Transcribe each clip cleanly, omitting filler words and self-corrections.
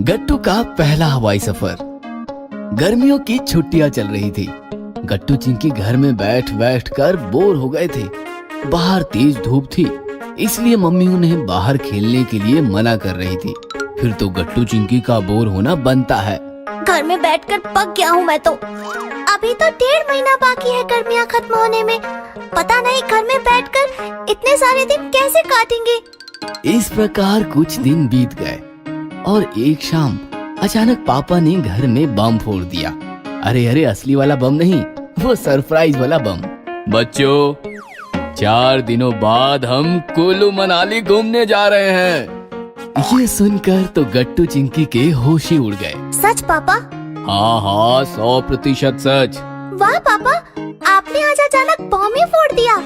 गट्टू का पहला हवाई सफर। गर्मियों की छुट्टियां चल रही थी। गट्टू चिंकी घर में बैठ बैठ कर बोर हो गए थे। बाहर तेज धूप थी, इसलिए मम्मी उन्हें बाहर खेलने के लिए मना कर रही थी। फिर तो गट्टू चिंकी का बोर होना बनता है। घर में बैठकर पक गया हूँ मैं तो। अभी तो 1.5 महीना बाकी है गर्मियाँ खत्म होने में। पता नहीं घर में बैठकर इतने सारे दिन कैसे काटेंगे। इस प्रकार कुछ दिन बीत गए और एक शाम अचानक पापा ने घर में बम फोड़ दिया। अरे अरे, असली वाला बम नहीं, वो सरप्राइज वाला बम। बच्चों, 4 दिनों बाद हम कुल्लू मनाली घूमने जा रहे हैं। ये सुनकर तो गट्टू चिंकी के होश ही उड़ गए। सच पापा? हाँ हाँ, 100% सच। वाह पापा, आपने आज अचानक बम ही फोड़ दिया।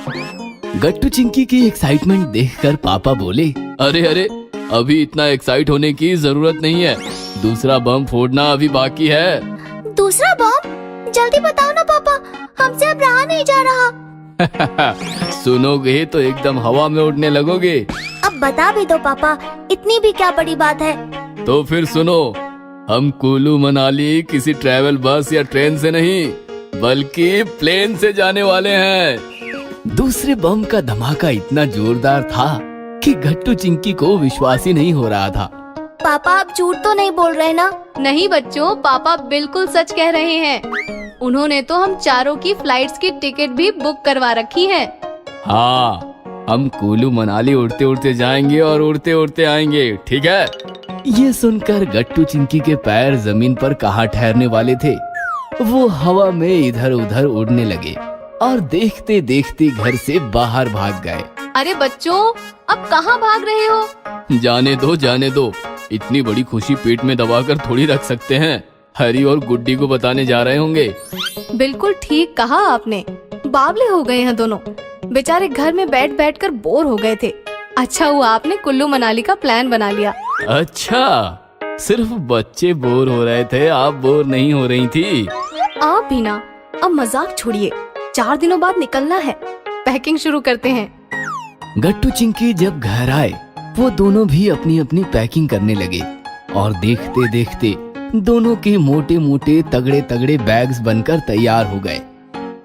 गट्टू चिंकी की एक्साइटमेंट देखकर पापा बोले, अरे अरे, अभी इतना एक्साइट होने की जरूरत नहीं है। दूसरा बम फोड़ना अभी बाकी है। दूसरा बम? जल्दी बताओ ना पापा, हमसे अब रहा नहीं जा रहा। सुनोगे तो एकदम हवा में उड़ने लगोगे। अब बता भी दो पापा, इतनी भी क्या बड़ी बात है। तो फिर सुनो, हम कुल्लू मनाली किसी ट्रैवल बस या ट्रेन से नहीं, बल्कि प्लेन से जाने वाले हैं। दूसरे बम का धमाका इतना जोरदार था कि गट्टू चिंकी को विश्वास ही नहीं हो रहा था। पापा आप झूठ तो नहीं बोल रहे ना? नहीं बच्चों, पापा बिल्कुल सच कह रहे हैं। उन्होंने तो हम चारों की फ्लाइट्स की टिकट भी बुक करवा रखी है। हाँ, हम कुल्लू मनाली उड़ते उड़ते जाएंगे और उड़ते उड़ते आएंगे, ठीक है? ये सुनकर गट्टू चिंकी के पैर जमीन पर कहाँ ठहरने वाले थे। वो हवा में इधर उधर उड़ने लगे और देखते देखते घर से बाहर भाग गए। अरे बच्चों, अब कहाँ भाग रहे हो? जाने दो जाने दो, इतनी बड़ी खुशी पेट में दबाकर थोड़ी रख सकते हैं। हरी और गुड्डी को बताने जा रहे होंगे। बिल्कुल ठीक कहा आपने। बावले हो गए हैं दोनों। बेचारे घर में बैठ बैठ कर बोर हो गए थे। अच्छा हुआ आपने कुल्लू मनाली का प्लान बना लिया। अच्छा, सिर्फ बच्चे बोर हो रहे थे, आप बोर नहीं हो रही थी? आप भी ना, अब मजाक छोड़िए। 4 दिनों बाद निकलना है, पैकिंग शुरू करते हैं। गट्टू चिंकी जब घर आए, वो दोनों भी अपनी अपनी पैकिंग करने लगे और देखते देखते दोनों के मोटे मोटे तगड़े तगड़े बैग्स बनकर तैयार हो गए।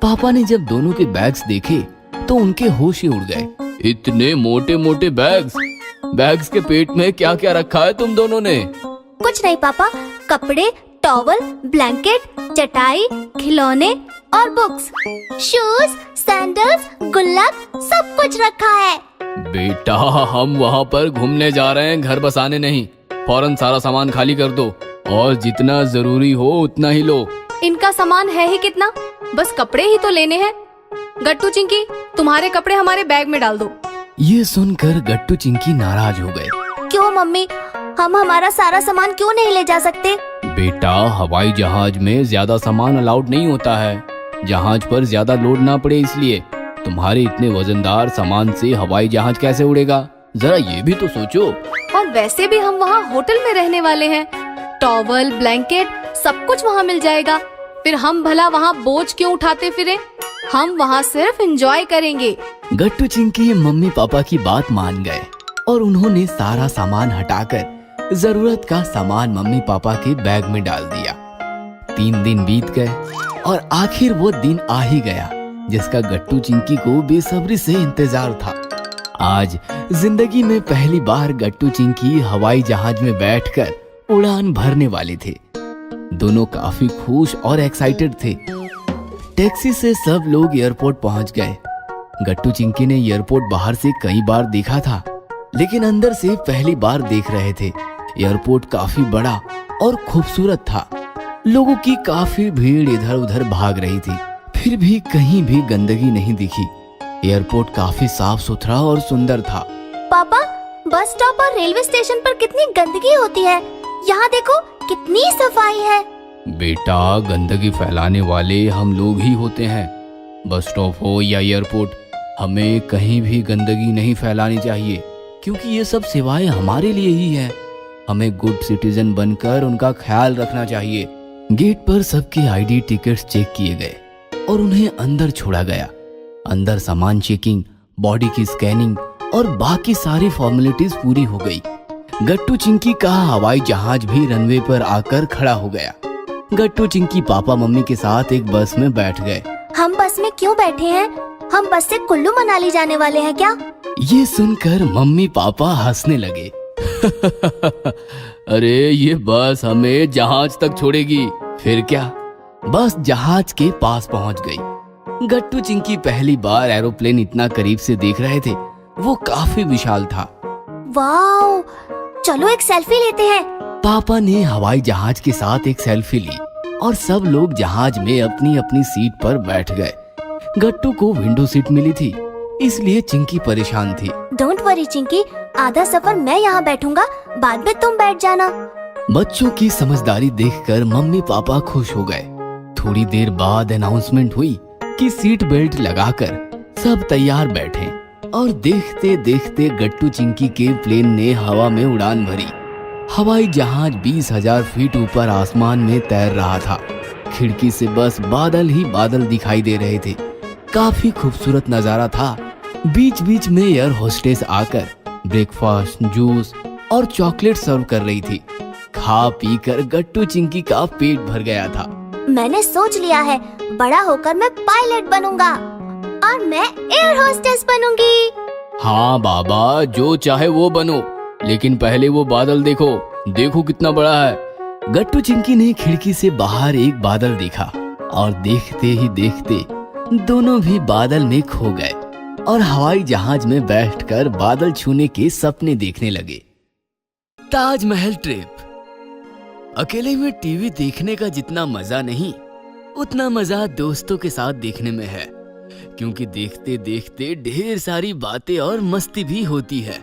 पापा ने जब दोनों के बैग्स देखे तो उनके होश ही उड़ गए। इतने मोटे मोटे बैग्स के पेट में क्या क्या रखा है तुम दोनों ने? कुछ नहीं पापा, कपड़े, टॉवल, ब्लैंकेट, चटाई, खिलौने और बुक्स, शूज, सैंडल्स, गुल्लक, सब कुछ रखा है। बेटा, हम वहाँ पर घूमने जा रहे हैं, घर बसाने नहीं। फौरन सारा सामान खाली कर दो और जितना जरूरी हो उतना ही लो। इनका सामान है ही कितना, बस कपड़े ही तो लेने हैं। गट्टू चिंकी, तुम्हारे कपड़े हमारे बैग में डाल दो। ये सुनकर गट्टू चिंकी नाराज हो गए। क्यों मम्मी, हम हमारा सारा सामान क्यों नहीं ले जा सकते? बेटा, हवाई जहाज में ज्यादा सामान अलाउड नहीं होता है। जहाज पर ज्यादा लोड ना पड़े इसलिए। तुम्हारे इतने वजनदार सामान से हवाई जहाज कैसे उड़ेगा, जरा ये भी तो सोचो। और वैसे भी हम वहाँ होटल में रहने वाले हैं। टॉवल, ब्लैंकेट, सब कुछ वहाँ मिल जाएगा। फिर हम भला वहाँ बोझ क्यों उठाते फिरे? हम वहाँ सिर्फ एंजॉय करेंगे। गट्टू चिंकी मम्मी पापा की बात मान गए और उन्होंने सारा सामान हटाकर जरूरत का सामान मम्मी पापा के बैग में डाल दिया। 3 दिन बीत गए और आखिर वो दिन आ ही गया जिसका गट्टू चिंकी को बेसब्री से इंतजार था। आज जिंदगी में पहली बार गट्टू चिंकी हवाई जहाज में बैठकर उड़ान भरने वाले थे। दोनों काफी खुश और एक्साइटेड थे। टैक्सी से सब लोग एयरपोर्ट पहुंच गए। गट्टू चिंकी ने एयरपोर्ट बाहर से कई बार देखा था, लेकिन अंदर से पहली बार देख रहे थे। एयरपोर्ट काफी बड़ा और खूबसूरत था। लोगों की काफी भीड़ इधर उधर भाग रही थी, फिर भी कहीं भी गंदगी नहीं दिखी। एयरपोर्ट काफी साफ सुथरा और सुंदर था। पापा, बस स्टॉप और रेलवे स्टेशन पर कितनी गंदगी होती है। यहाँ देखो कितनी सफाई है। बेटा, गंदगी फैलाने वाले हम लोग ही होते हैं। बस स्टॉप हो या एयरपोर्ट, हमें कहीं भी गंदगी नहीं फैलानी चाहिए, क्योंकि ये सब सेवाएं हमारे लिए ही है। हमें गुड सिटीजन बनकर उनका ख्याल रखना चाहिए। गेट पर सबके आईडी टिकट्स चेक किए गए और उन्हें अंदर छोड़ा गया। अंदर सामान चेकिंग, बॉडी की स्कैनिंग और बाकी सारी फॉर्मेलिटीज पूरी हो गई। गट्टू चिंकी का हवाई जहाज भी रनवे पर आकर खड़ा हो गया। गट्टू चिंकी पापा मम्मी के साथ एक बस में बैठ गए। हम बस में क्यों बैठे हैं? हम बस से कुल्लू मनाली जाने वाले हैं क्या? ये सुनकर मम्मी पापा हंसने लगे। अरे ये बस हमें जहाज तक छोड़ेगी। फिर क्या? बस जहाज के पास पहुंच गई। गट्टू चिंकी पहली बार एरोप्लेन इतना करीब से देख रहे थे। वो काफी विशाल था। वाओ, चलो एक सेल्फी लेते हैं। पापा ने हवाई जहाज के साथ एक सेल्फी ली और सब लोग जहाज में अपनी अपनी सीट पर बैठ गए। गट्टू को विंडो सीट मिली थी, इसलिए चिंकी परेशान थी। डोंट वरी चिंकी, आधा सफर मैं यहाँ बैठूंगा, बाद में तुम बैठ जाना। बच्चों की समझदारी देखकर मम्मी पापा खुश हो गए। थोड़ी देर बाद अनाउंसमेंट हुई कि सीट बेल्ट लगाकर सब तैयार बैठे और देखते देखते गट्टू चिंकी के प्लेन ने हवा में उड़ान भरी। हवाई जहाज 20,000 फीट ऊपर आसमान में तैर रहा था। खिड़की से बस बादल ही बादल दिखाई दे रहे थे। काफी खूबसूरत नजारा था। बीच बीच में एयर होस्टेस आकर ब्रेकफास्ट, जूस और चॉकलेट सर्व कर रही थी। खा पी कर गट्टू चिंकी का पेट भर गया था। मैंने सोच लिया है, बड़ा होकर मैं पायलट बनूंगा और मैं एयर होस्टेस बनूंगी। हाँ बाबा, जो चाहे वो बनो, लेकिन पहले वो बादल देखो, देखो कितना बड़ा है। गट्टू चिंकी ने खिड़की से बाहर एक बादल देखा और देखते ही देखते दोनों भी बादल में खो गए और हवाई जहाज में बैठकर बादल छूने के सपने देखने लगे। ताजमहल ट्रिप। अकेले में टीवी देखने का जितना मजा नहीं, उतना मजा दोस्तों के साथ देखने में है, क्योंकि देखते देखते ढेर सारी बातें और मस्ती भी होती है।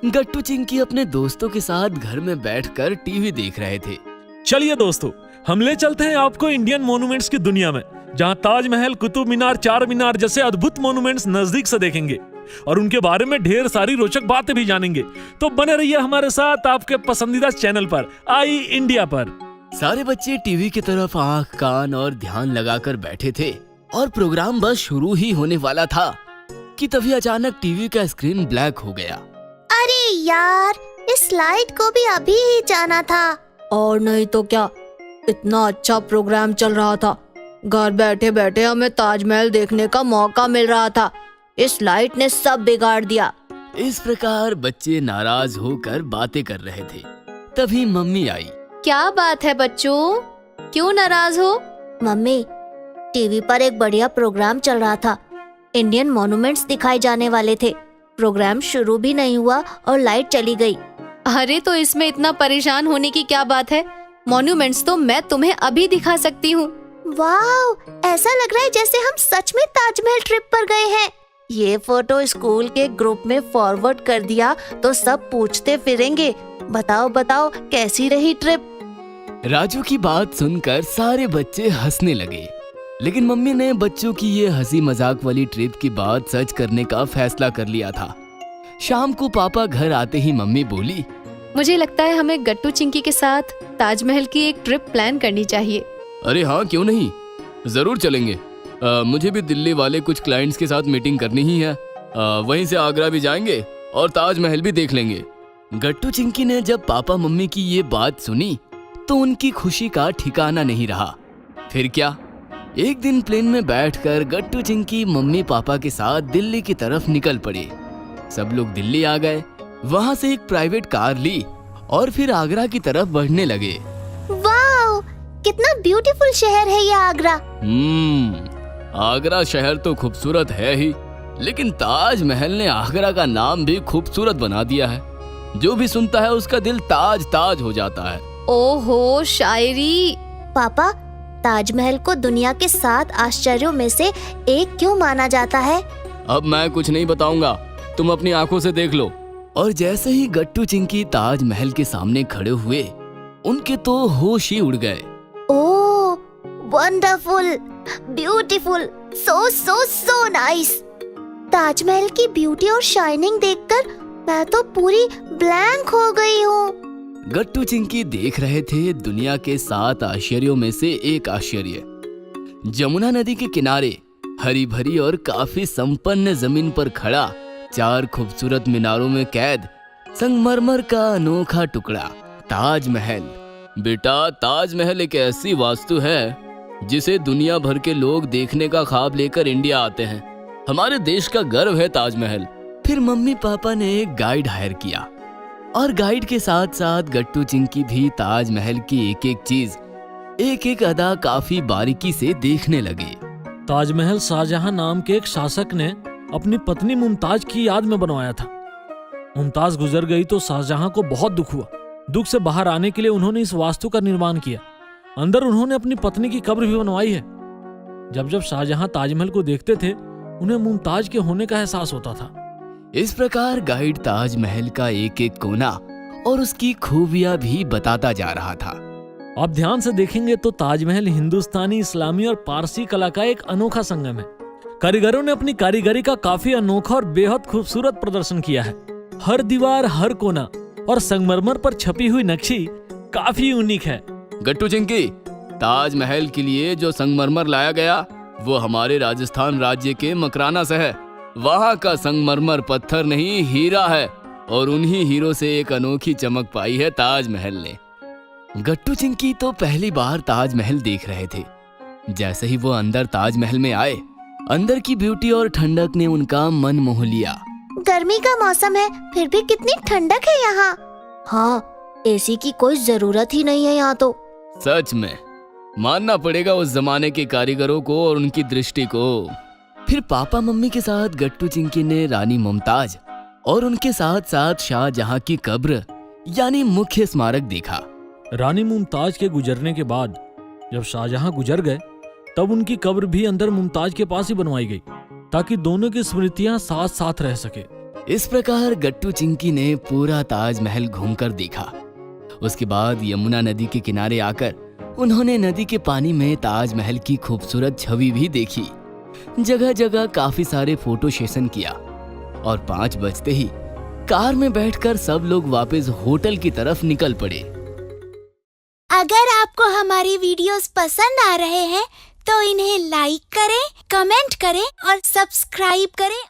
गट्टू चिंकी अपने दोस्तों के साथ घर में बैठकर टीवी देख रहे थे। चलिए दोस्तों, हम ले चलते हैं आपको इंडियन मॉन्यूमेंट्स की दुनिया में, जहां ताजमहल, कुतुब मीनार, चार मीनार जैसे अद्भुत मॉन्यूमेंट्स नजदीक से देखेंगे और उनके बारे में ढेर सारी रोचक बातें भी जानेंगे। तो बने रहिए हमारे साथ आपके पसंदीदा चैनल पर, आई इंडिया पर। सारे बच्चे टीवी की तरफ आंख, कान और ध्यान लगाकर बैठे थे और प्रोग्राम बस शुरू ही होने वाला था कि तभी अचानक टीवी का स्क्रीन ब्लैक हो गया। अरे यार, इस स्लाइड को भी अभी ही जाना था। और नहीं तो क्या, इतना अच्छा प्रोग्राम चल रहा था। घर बैठे बैठे हमें ताजमहल देखने का मौका मिल रहा था। इस लाइट ने सब बिगाड़ दिया। इस प्रकार बच्चे नाराज होकर बातें कर रहे थे। तभी मम्मी आई। क्या बात है बच्चों, क्यों नाराज हो? मम्मी, टीवी पर एक बढ़िया प्रोग्राम चल रहा था। इंडियन मॉन्यूमेंट्स दिखाए जाने वाले थे। प्रोग्राम शुरू भी नहीं हुआ और लाइट चली गई। अरे तो इसमें इतना परेशान होने की क्या बात है? मॉन्यूमेंट्स तो मैं तुम्हें अभी दिखा सकती हूँ। वाओ, ऐसा लग रहा है जैसे हम सच में ताजमहल ट्रिप पर गए हैं। ये फोटो स्कूल के ग्रुप में फॉरवर्ड कर दिया तो सब पूछते फिरेंगे, बताओ बताओ कैसी रही ट्रिप। राजू की बात सुनकर सारे बच्चे हंसने लगे, लेकिन मम्मी ने बच्चों की ये हंसी मजाक वाली ट्रिप की बात सच करने का फैसला कर लिया था। शाम को पापा घर आते ही मम्मी बोली, मुझे लगता है हमें गट्टू चिंकी के साथ ताजमहल की एक ट्रिप प्लान करनी चाहिए। अरे हाँ, क्यों नहीं, जरूर चलेंगे। मुझे भी दिल्ली वाले कुछ क्लाइंट्स के साथ मीटिंग करनी ही है। वहीं से आगरा भी जाएंगे और ताजमहल भी देख लेंगे। गट्टू चिंकी ने जब पापा मम्मी की ये बात सुनी तो उनकी खुशी का ठिकाना नहीं रहा। फिर क्या, एक दिन प्लेन में बैठकर गट्टू चिंकी मम्मी पापा के साथ दिल्ली की तरफ निकल पड़े। सब लोग दिल्ली आ गए, वहाँ से एक प्राइवेट कार ली और फिर आगरा की तरफ बढ़ने लगे। वाओ, कितना ब्यूटीफुल शहर है ये आगरा। आगरा शहर तो खूबसूरत है ही, लेकिन ताजमहल ने आगरा का नाम भी खूबसूरत बना दिया है। जो भी सुनता है उसका दिल ताज ताज हो जाता है। ओहो, शायरी। पापा, ताजमहल को दुनिया के 7 आश्चर्यों में से एक क्यों माना जाता है? अब मैं कुछ नहीं बताऊंगा, तुम अपनी आंखों से देख लो। और जैसे ही गट्टू चिंकी ताजमहल के सामने खड़े हुए, उनके तो होश ही उड़ गए। Oh, wonderful, beautiful, so nice. Taj Mahal की ब्यूटी और शाइनिंग देखकर मैं तो पूरी ब्लैंक हो गई हूँ। गट्टू चिंकी देख रहे थे दुनिया के 7 आश्चर्यों में से एक आश्चर्य। जमुना नदी के किनारे हरी भरी और काफी संपन्न जमीन पर खड़ा 4 खूबसूरत मीनारों में कैद संगमरमर का अनोखा टुकड़ा ताजमहल। बेटा, ताजमहल एक ऐसी वास्तु है जिसे दुनिया भर के लोग देखने का ख्वाब लेकर इंडिया आते हैं। हमारे देश का गर्व है ताजमहल। फिर मम्मी पापा ने एक गाइड हायर किया और गाइड के साथ साथ गट्टू चिंकी भी ताजमहल की एक एक चीज, एक एक अदा काफी बारीकी से देखने लगे। ताजमहल शाहजहां नाम के एक शासक ने अपनी पत्नी मुमताज की याद में बनवाया था। मुमताज गुजर गई तो शाहजहां को बहुत दुख हुआ। दुख से बाहर आने के लिए उन्होंने इस वास्तु का निर्माण किया। अंदर उन्होंने अपनी पत्नी की कब्र भी बनवाई है। जब जब शाहजहां ताजमहल को देखते थे, उन्हें मुमताज के होने का एहसास होता था। इस प्रकार गाइड ताजमहल का एक एक कोना और उसकी खूबियां भी बताता जा रहा था। आप ध्यान से देखेंगे तो ताजमहल हिंदुस्तानी, इस्लामी और पारसी कला का एक अनोखा संगम है। कारीगरों ने अपनी कारीगरी का काफी अनोखा और बेहद खूबसूरत प्रदर्शन किया है। हर दीवार, हर कोना और संगमरमर पर छपी हुई नक्शी काफी यूनिक है। गट्टू चिंकी, ताजमहल के लिए जो संगमरमर लाया गया वो हमारे राजस्थान राज्य के मकराना से है। वहाँ का संगमरमर पत्थर नहीं, हीरा है, और उन्हीं हीरो से एक अनोखी चमक पाई है ताजमहल ने। गट्टू चिंकी तो पहली बार ताजमहल देख रहे थे। जैसे ही वो अंदर ताजमहल में आए, अंदर की ब्यूटी और ठंडक ने उनका मन मोह लिया। गर्मी का मौसम है, फिर भी कितनी ठंडक है यहाँ। हाँ, एसी की कोई जरूरत ही नहीं है यहाँ तो। सच में मानना पड़ेगा उस जमाने के कारीगरों को और उनकी दृष्टि को। फिर पापा मम्मी के साथ गट्टू चिंकी ने रानी मुमताज और उनके साथ साथ शाहजहां की कब्र यानी मुख्य स्मारक देखा। रानी मुमताज के गुजरने के बाद जब शाहजहां गुजर गए, तब उनकी कब्र भी अंदर मुमताज के पास ही बनवाई गई, ताकि दोनों की स्मृतियां साथ साथ रह सके। इस प्रकार गट्टू चिंकी ने पूरा ताजमहल घूमकर देखा। उसके बाद यमुना नदी के किनारे आकर उन्होंने नदी के पानी में ताजमहल की खूबसूरत छवि भी देखी। जगह जगह काफी सारे फोटो सेशन किया और 5 बजते ही कार में बैठकर सब लोग वापस होटल की तरफ निकल पड़े। अगर आपको हमारी वीडियोस पसंद आ रहे हैं तो इन्हें लाइक करें, कमेंट करें और सब्सक्राइब करें